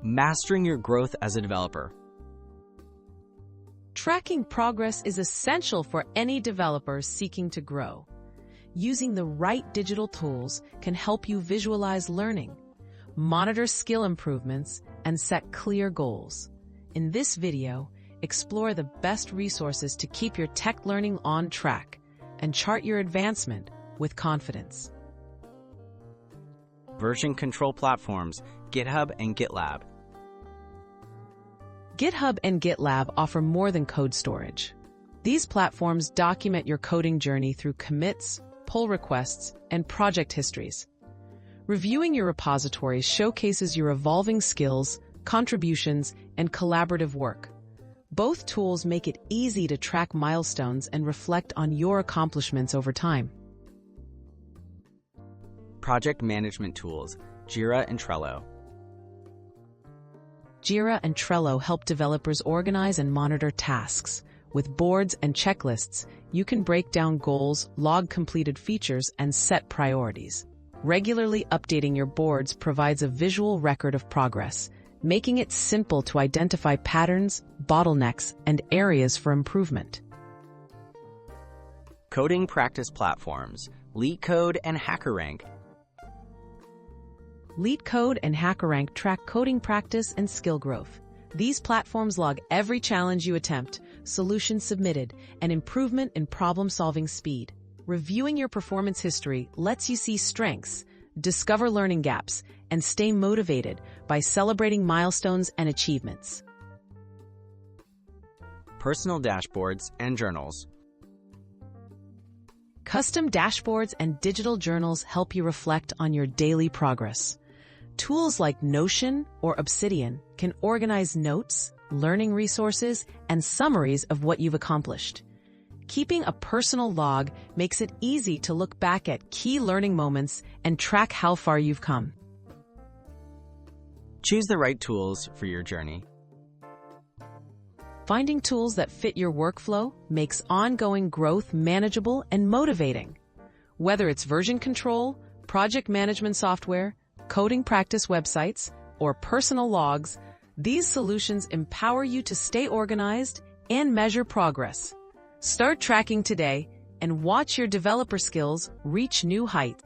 Mastering your growth as a developer. Tracking progress is essential for any developer seeking to grow. Using the right digital tools can help you visualize learning, monitor skill improvements, and set clear goals. In this video, explore the best resources to keep your tech learning on track and chart your advancement with confidence. Version control platforms, GitHub and GitLab. GitHub and GitLab offer more than code storage. These platforms document your coding journey through commits, pull requests, and project histories. Reviewing your repositories showcases your evolving skills, contributions, and collaborative work. Both tools make it easy to track milestones and reflect on your accomplishments over time. Project management tools, Jira and Trello. Jira and Trello help developers organize and monitor tasks. With boards and checklists, you can break down goals, log completed features, and set priorities. Regularly updating your boards provides a visual record of progress, making it simple to identify patterns, bottlenecks, and areas for improvement. Coding practice platforms, LeetCode and HackerRank. LeetCode and HackerRank track coding practice and skill growth. These platforms log every challenge you attempt, solutions submitted, and improvement in problem-solving speed. Reviewing your performance history lets you see strengths, discover learning gaps, and stay motivated by celebrating milestones and achievements. Personal dashboards and journals. Custom dashboards and digital journals help you reflect on your daily progress. Tools like Notion or Obsidian can organize notes, learning resources, and summaries of what you've accomplished. Keeping a personal log makes it easy to look back at key learning moments and track how far you've come. Choose the right tools for your journey. Finding tools that fit your workflow makes ongoing growth manageable and motivating. Whether it's version control, project management software, coding practice websites, or personal logs, these solutions empower you to stay organized and measure progress. Start tracking today and watch your developer skills reach new heights.